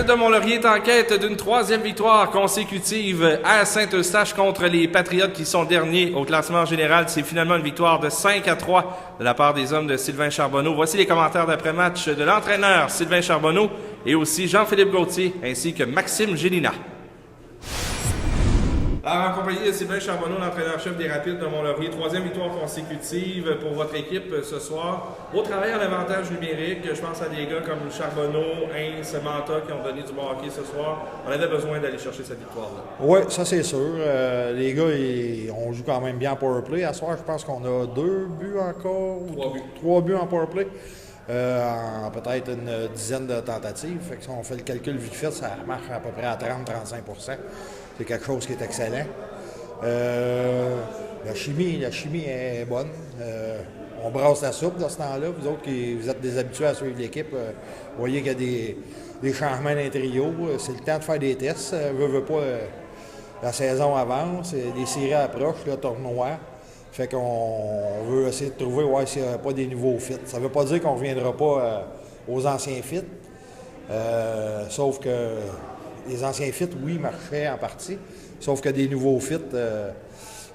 Rapide de Mont-Laurier est en quête d'une troisième victoire consécutive à Saint-Eustache contre les Patriotes qui sont derniers au classement général. C'est finalement une victoire de 5-3 de la part des hommes de Sylvain Charbonneau. Voici les commentaires d'après-match de l'entraîneur Sylvain Charbonneau et aussi Jean-Philippe Gauthier ainsi que Maxime Gélina. Alors, en compagnie de Sylvain Charbonneau, l'entraîneur-chef des Rapides de Mont-Laurier, troisième victoire consécutive pour votre équipe ce soir. Au travail en avantage numérique, je pense à des gars comme Charbonneau, Heinz, Manta qui ont donné du bon hockey ce soir. On avait besoin d'aller chercher cette victoire-là. Oui, ça c'est sûr. Les gars, on joue quand même bien en powerplay. À ce soir, je pense qu'on a 2 buts encore. 3 buts en powerplay. En peut-être une dizaine de tentatives. Fait que si on fait le calcul vite fait, ça marche à peu près à 30-35%. C'est quelque chose qui est excellent. La chimie est bonne. On brasse la soupe dans ce temps-là. Vous autres qui vous êtes des habitués à suivre l'équipe, vous voyez qu'il y a des changements d'un trio. C'est le temps de faire des tests. Veut pas, la saison avance, des séries approchent, le tournoi. Fait qu'on veut essayer de trouver s'il n'y a pas des nouveaux fits. Ça ne veut pas dire qu'on ne reviendra pas aux anciens fits. Sauf que les anciens fits, oui, marchaient en partie. Sauf que des nouveaux fits,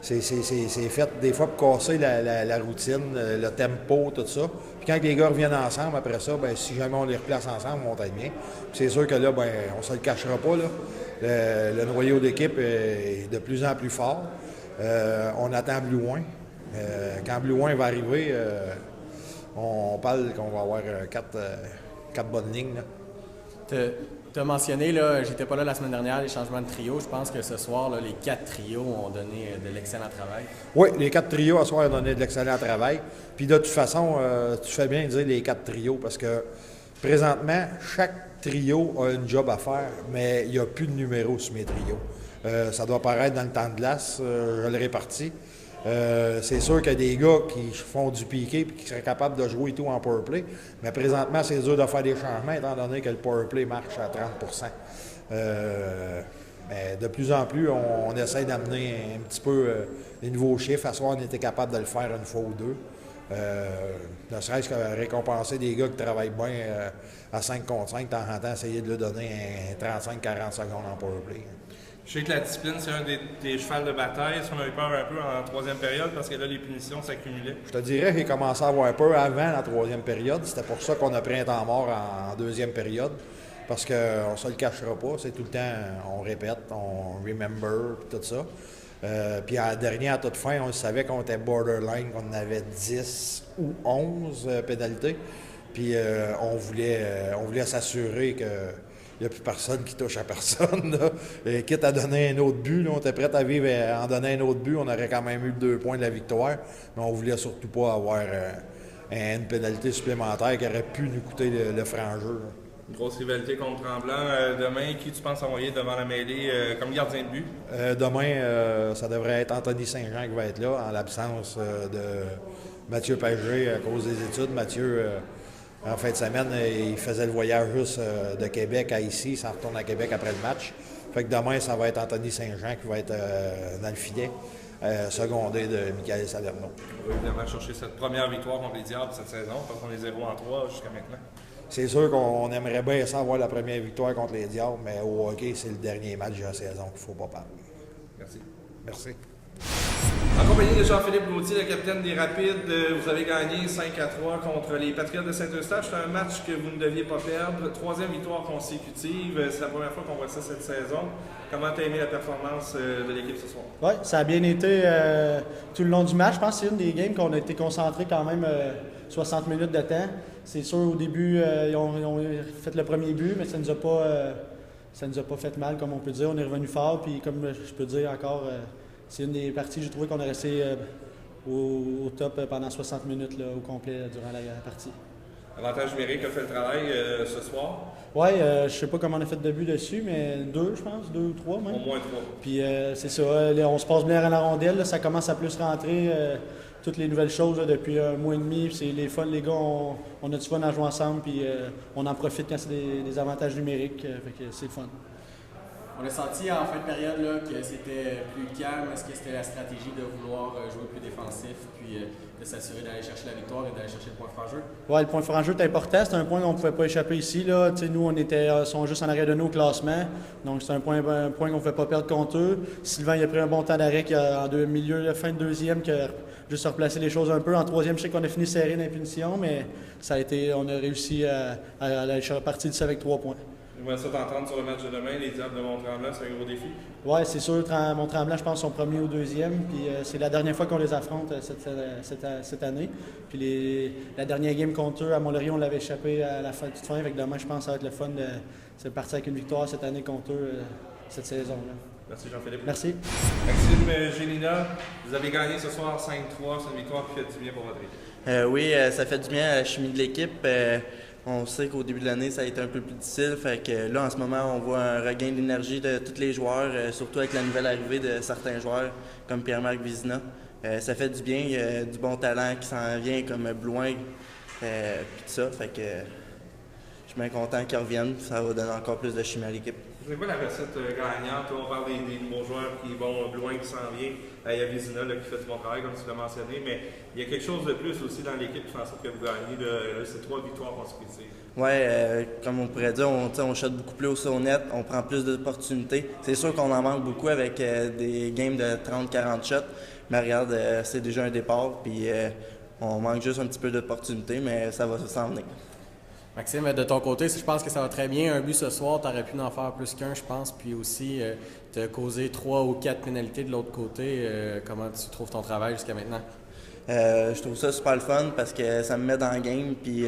c'est fait des fois pour casser la routine, le tempo, tout ça. Puis quand les gars reviennent ensemble, après ça, ben, si jamais on les replace ensemble, on va être bien. Puis c'est sûr que là, ben, on ne se le cachera pas. Là. Le noyau d'équipe est de plus en plus fort. On attend Blouin. Quand Blouin va arriver, on parle qu'on va avoir 4 bonnes lignes. Tu as mentionné, là, j'étais pas là la semaine dernière, les changements de trio. Je pense que ce soir, là, les 4 trios ont donné de l'excellent travail. Oui, les 4 trios, ce soir, ont donné de l'excellent travail. Puis de toute façon, tu fais bien de dire les 4 trios parce que présentement, chaque trio a une job à faire, mais il n'y a plus de numéro sur mes trios. Ça doit paraître dans le temps de glace, je le répartis. C'est sûr qu'il y a des gars qui font du piqué et qui seraient capables de jouer tout en powerplay, mais présentement, c'est dur de faire des changements étant donné que le powerplay marche à 30%. Mais de plus en plus, on essaie d'amener un petit peu les nouveaux chiffres. À ce soir, on était capable de le faire une fois ou deux. Ne serait-ce que récompenser des gars qui travaillent bien à 5 contre 5, de temps en temps, essayer de leur donner un 35-40 secondes en powerplay. Je sais que la discipline, c'est un des chevals de bataille. Si on a eu peur un peu en troisième période parce que là, les punitions s'accumulaient. Je te dirais que j'ai commencé à avoir peur avant la troisième période. C'était pour ça qu'on a pris un temps mort en deuxième période. Parce qu'on ne se le cachera pas. C'est tout le temps, on répète, on remember, tout ça. Puis à la dernière, à toute fin, on savait qu'on était borderline, qu'on avait 10 ou 11 pénalités. Puis on voulait s'assurer que il n'y a plus personne qui touche à personne. Là. Et quitte à donner un autre but, là, on était prêt à vivre en donner un autre but. On aurait quand même eu 2 points de la victoire. Mais on ne voulait surtout pas avoir une pénalité supplémentaire qui aurait pu nous coûter le franc-jeu. Une grosse rivalité contre Tremblant. Demain, qui tu penses envoyer devant la mêlée comme gardien de but? Demain, ça devrait être Anthony Saint-Jean qui va être là, en l'absence de Mathieu Pagé à cause des études. Mathieu... En fin de semaine, il faisait le voyage juste de Québec à ici, il s'en retourne à Québec après le match. Fait que demain, ça va être Anthony Saint-Jean qui va être dans le filet, secondé de Michael Salerno. On va évidemment chercher cette première victoire contre les Diables cette saison, parce qu'on est 0-3 jusqu'à maintenant. C'est sûr qu'on aimerait bien ça avoir la première victoire contre les Diables, mais au hockey, c'est le dernier match de la saison qu'il ne faut pas parler. Merci. Merci. En compagnie de Jean-Philippe Gauthier, le capitaine des Rapides, vous avez gagné 5-3 contre les Patriotes de Saint-Eustache. C'est un match que vous ne deviez pas perdre. Troisième victoire consécutive. C'est la première fois qu'on voit ça cette saison. Comment tu as aimé la performance de l'équipe ce soir? Oui, ça a bien été tout le long du match. Je pense que c'est une des games qu'on a été concentrés quand même 60 minutes de temps. C'est sûr, au début, ils ont fait le premier but, mais ça nous a pas fait mal, comme on peut dire. On est revenu fort, puis comme je peux dire encore... c'est une des parties, j'ai trouvé qu'on a resté au top pendant 60 minutes là, au complet durant la partie. Avantage numérique a fait le travail ce soir? Oui, je sais pas comment on a fait de but dessus, mais 2, je pense, 2 ou 3 même. Au moins 3. Puis c'est ça, là, on se passe bien à la rondelle, là, ça commence à plus rentrer, toutes les nouvelles choses là, depuis un mois et demi. C'est les fun, les gars, on a du fun à jouer ensemble, puis on en profite quand c'est des avantages numériques, fait que c'est le fun. On a senti en fin de période là, que c'était plus calme. Est-ce que c'était la stratégie de vouloir jouer plus défensif puis de s'assurer d'aller chercher la victoire et d'aller chercher le point franc jeu? Ouais, le point franc jeu est important. C'est un point qu'on ne pouvait pas échapper ici. Là. Nous, on était sont juste en arrière de nous au classement. Donc, c'est un point qu'on ne pouvait pas perdre contre eux. Sylvain il a pris un bon temps d'arrêt en fin de deuxième, qui a juste replacé les choses un peu. En troisième, je sais qu'on a fini serré dans les punitions, mais on a réussi à aller partir de ça avec 3 points. J'aimerais ça t'entendre sur le match de demain. Les Diables de Mont-Tremblant, c'est un gros défi. Oui, c'est sûr. Mont-Tremblant, je pense, sont premiers ou deuxième. Puis c'est la dernière fois qu'on les affronte cette année. Puis la dernière game contre eux, à Mont-Laurier, on l'avait échappé à la toute fin. Avec demain, je pense que ça va être le fun de partir avec une victoire cette année contre eux, cette saison-là. Merci Jean-Philippe. Merci. Maxime Génina, vous avez gagné ce soir 5-3. C'est une victoire qui fait du bien pour votre équipe. Oui, ça fait du bien à la chimie de l'équipe. On sait qu'au début de l'année, ça a été un peu plus difficile. Fait que là, en ce moment, on voit un regain d'énergie de tous les joueurs, surtout avec la nouvelle arrivée de certains joueurs comme Pierre-Marc Vizina. Ça fait du bien. Il y a du bon talent qui s'en vient comme Blouin puis tout ça. Fait que je suis bien content qu'ils reviennent. Ça va donner encore plus de chimie à l'équipe. C'est quoi la recette gagnante? On parle des nouveaux joueurs qui vont loin, qui s'en viennent. Il y a Vizina qui fait du bon travail, comme tu l'as mentionné, mais il y a quelque chose de plus aussi dans l'équipe qui fait en sorte que vous gagnez. C'est 3 victoires consécutives. Oui, comme on pourrait dire, on shot beaucoup plus au net, on prend plus d'opportunités. C'est sûr qu'on en manque beaucoup avec des games de 30-40 shots, mais regarde, c'est déjà un départ, puis on manque juste un petit peu d'opportunités, mais ça va s'en venir. Maxime, de ton côté, je pense que ça va très bien. Un but ce soir, tu aurais pu en faire plus qu'un, je pense. Puis aussi, tu as causé 3 ou 4 pénalités de l'autre côté. Comment tu trouves ton travail jusqu'à maintenant? Je trouve ça super le fun parce que ça me met dans le game. Puis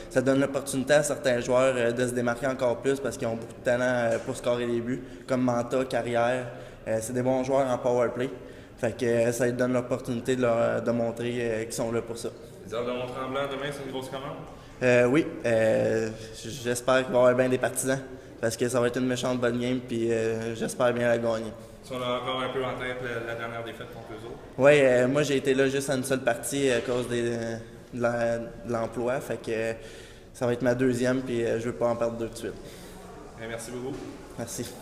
ça donne l'opportunité à certains joueurs de se démarquer encore plus parce qu'ils ont beaucoup de talent pour scorer les buts, comme Manta, Carrière. C'est des bons joueurs en power play. Fait que ça leur donne l'opportunité de montrer qu'ils sont là pour ça. Les Diables de Mont-Tremblant, demain, c'est une grosse commande? Oui, j'espère qu'il va y avoir bien des partisans parce que ça va être une méchante bonne game puis j'espère bien la gagner. Si on a encore un peu en tête la dernière défaite contre eux autres? Oui, moi j'ai été là juste à une seule partie à cause de l'emploi, fait que ça va être ma deuxième puis je ne veux pas en perdre 2 de suite. Merci beaucoup. Merci.